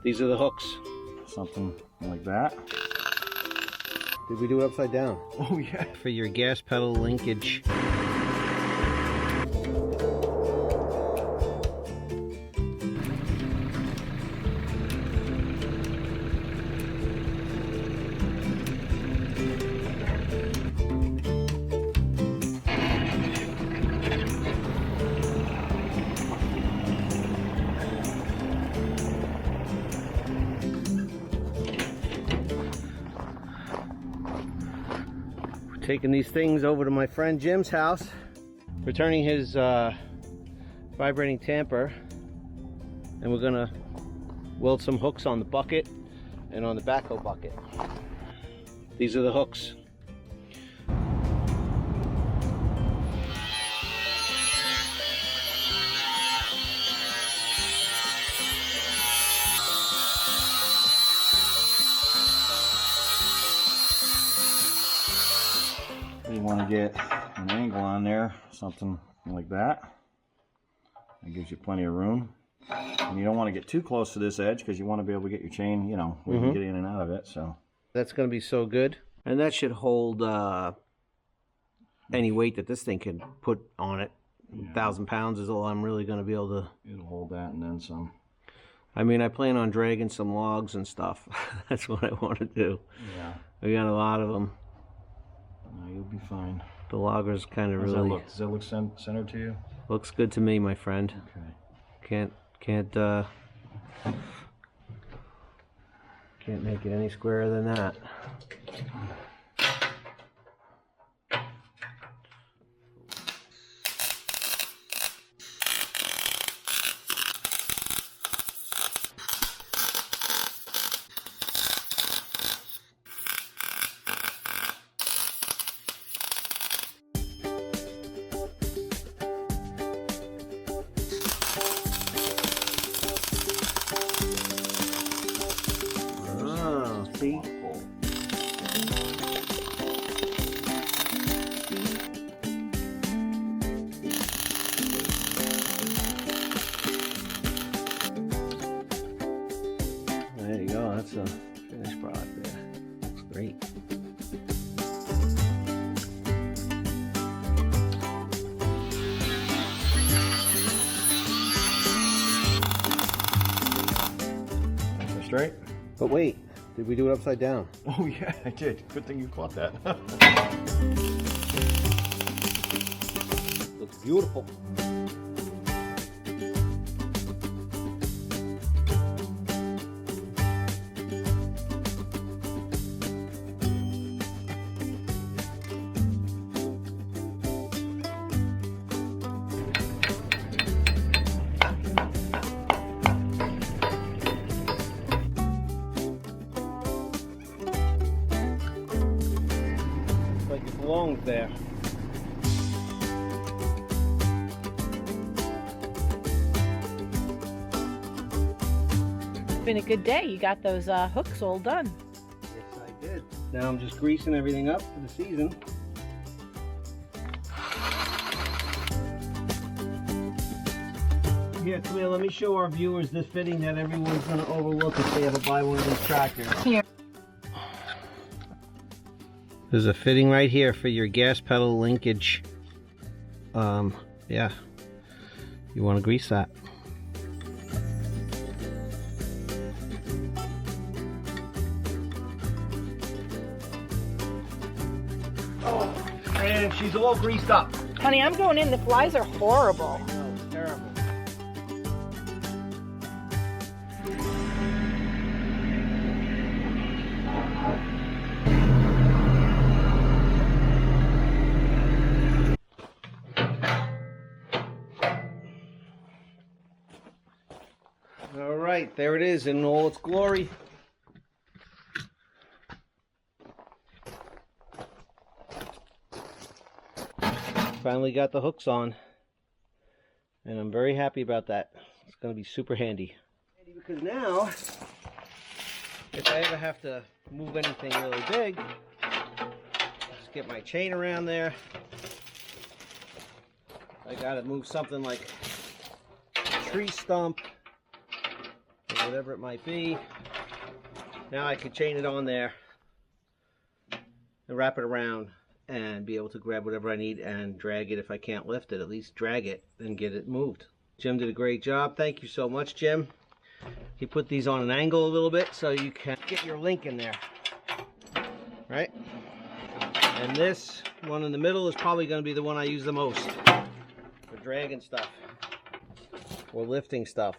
These are the hooks. Something like that. Did we do it upside down? Oh yeah. For your gas pedal linkage. Taking these things over to my friend Jim's house, returning his vibrating tamper, and we're gonna weld some hooks on the bucket and on the backhoe bucket. These are the hooks. You want to get an angle on there, something like that. That gives you plenty of room. And you don't want to get too close to this edge because you want to be able to get your chain, you know, where you can get in and out of it. So that's going to be so good. And that should hold any weight that this thing can put on it. Yeah. 1,000 pounds is all I'm really going to be able to. It'll hold that and then some. I mean, I plan on dragging some logs and stuff. That's what I want to do. Yeah. We got a lot of them. No, you'll be fine. The logger's kind of really. Does that look centered to you? Looks good to me, my friend. Okay. Can't make it any squarer than that. See? There you go, that's a finished product there. Looks great. Nice and straight. But wait. Did we do it upside down? Oh yeah, I did. Good thing you caught that. Looks beautiful. Belongs there. It's been a good day. You got those hooks all done. Yes, I did. Now I'm just greasing everything up for the season. Here, come here, let me show our viewers this fitting that everyone's going to overlook if they ever buy one of these tractors. Here. There's a fitting right here for your gas pedal linkage. Yeah, you want to grease that. Oh, and she's all greased up. Honey, I'm going in. The flies are horrible. No, it's terrible. All right, there it is in all its glory. Finally got the hooks on, and I'm very happy about that. It's going to be super handy. Because now, if I ever have to move anything really big, just get my chain around there. I got to move something like a tree stump, whatever it might be. Now I can chain it on there and wrap it around and be able to grab whatever I need and drag it. If I can't lift it, at least drag it and get it moved. Jim did a great job. Thank you so much, Jim. He put these on an angle a little bit so you can get your link in there, right? And this one in the middle is probably going to be the one I use the most for dragging stuff or lifting stuff.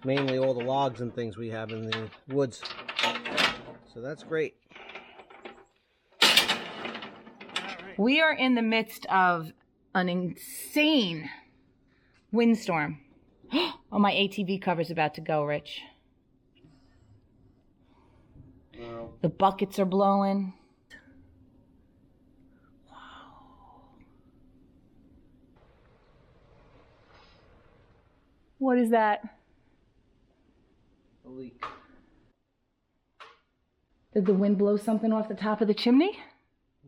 Mainly all the logs and things we have in the woods. So that's great. We are in the midst of an insane windstorm. Oh, my ATV cover's about to go, Rich. Wow. The buckets are blowing. Wow. What is that? A leak. Did the wind blow something off the top of the chimney?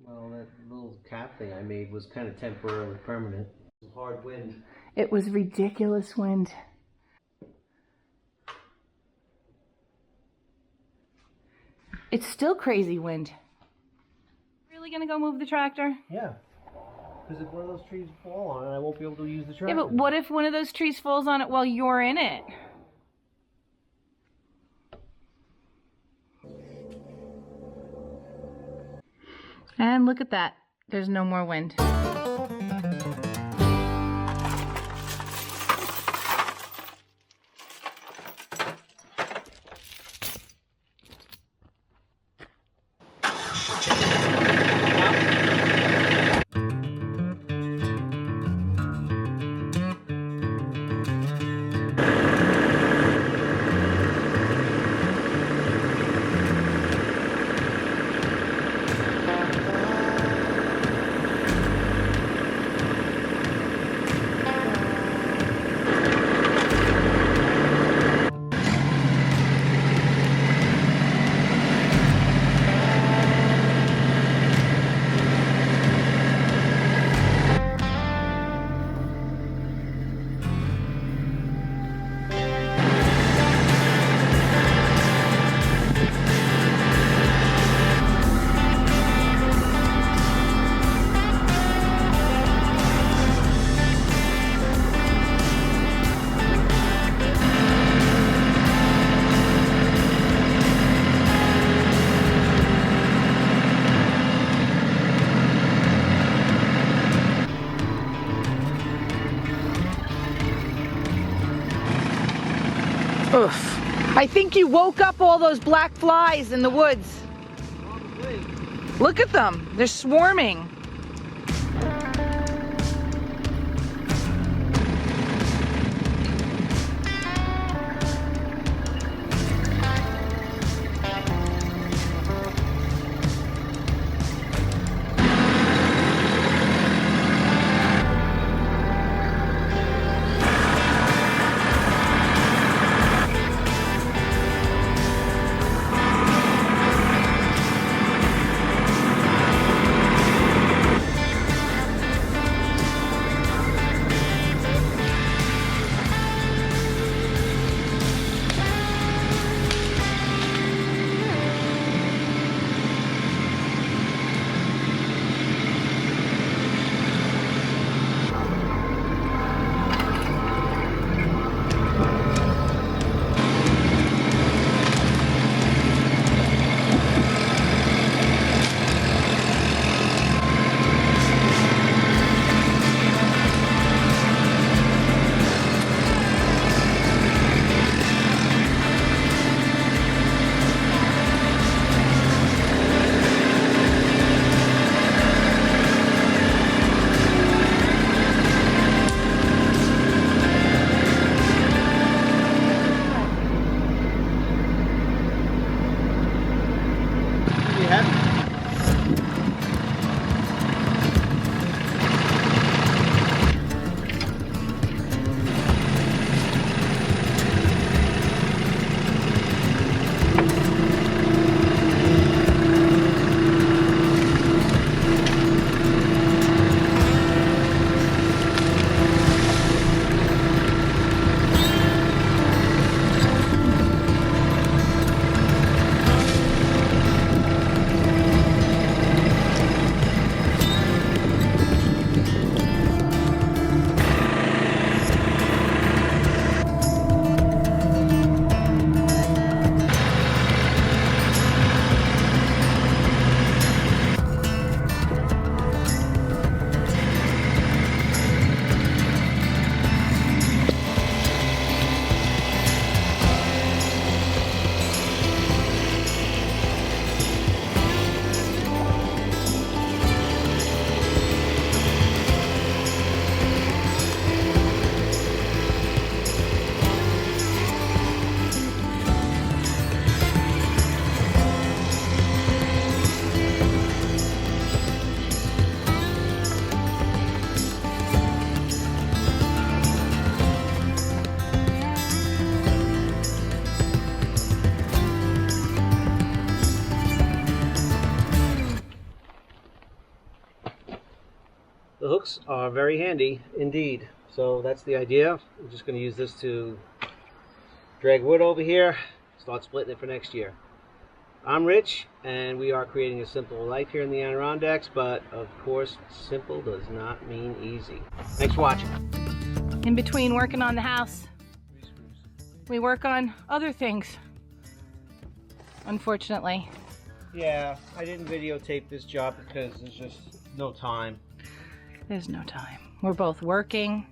Well, that little cap thing I made was kind of temporarily permanent. It was hard wind. It was ridiculous wind. It's still crazy wind. Really gonna go move the tractor? Yeah. Because if one of those trees fall on it, I won't be able to use the tractor. Yeah, but what if one of those trees falls on it while you're in it? And look at that. There's no more wind. Oof. I think you woke up all those black flies in the woods. Probably. Look at them. They're swarming. hooks are very handy indeed. So that's the idea. I'm just going to use this to drag wood over here, start splitting it for next year. I'm Rich, and we are creating a simple life here in the Adirondacks, but of course, simple does not mean easy. Thanks for watching. In between working on the house, we work on other things, unfortunately. Yeah, I didn't videotape this job because there's just no time. There's no time. We're both working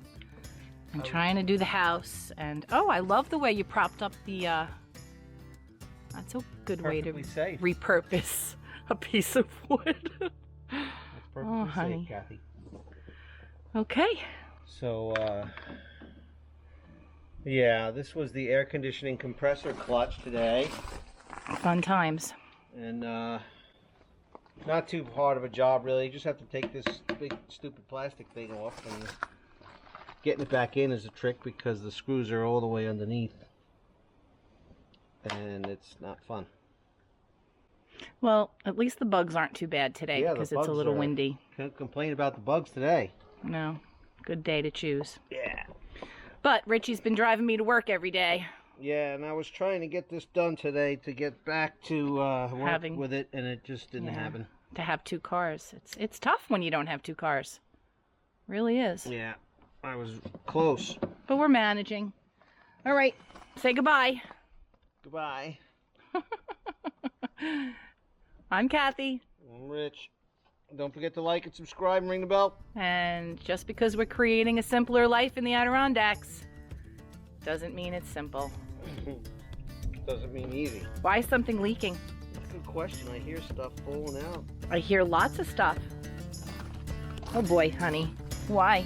and trying to do the house. And oh, I love the way you propped up the, that's a good way to repurpose a piece of wood. That's perfectly safe, Kathy. Okay. So, yeah, this was the air conditioning compressor clutch today. Fun times. And, not too hard of a job, really. You just have to take this big, stupid plastic thing off, and getting it back in is a trick because the screws are all the way underneath. And it's not fun. Well, at least the bugs aren't too bad today because it's a little windy. Can't complain about the bugs today. No. Good day to choose. Yeah. But Richie's been driving me to work every day. Yeah, and I was trying to get this done today to get back to work with it, and it just didn't happen. To have two cars. It's tough when you don't have two cars. Really is. Yeah, I was close. But we're managing. All right, say goodbye. Goodbye. I'm Kathy. I'm Rich. Don't forget to like and subscribe and ring the bell. And just because we're creating a simpler life in the Adirondacks doesn't mean it's simple. Doesn't mean easy. Why is something leaking? That's a good question. I hear stuff falling out. I hear lots of stuff. Oh boy, honey. Why?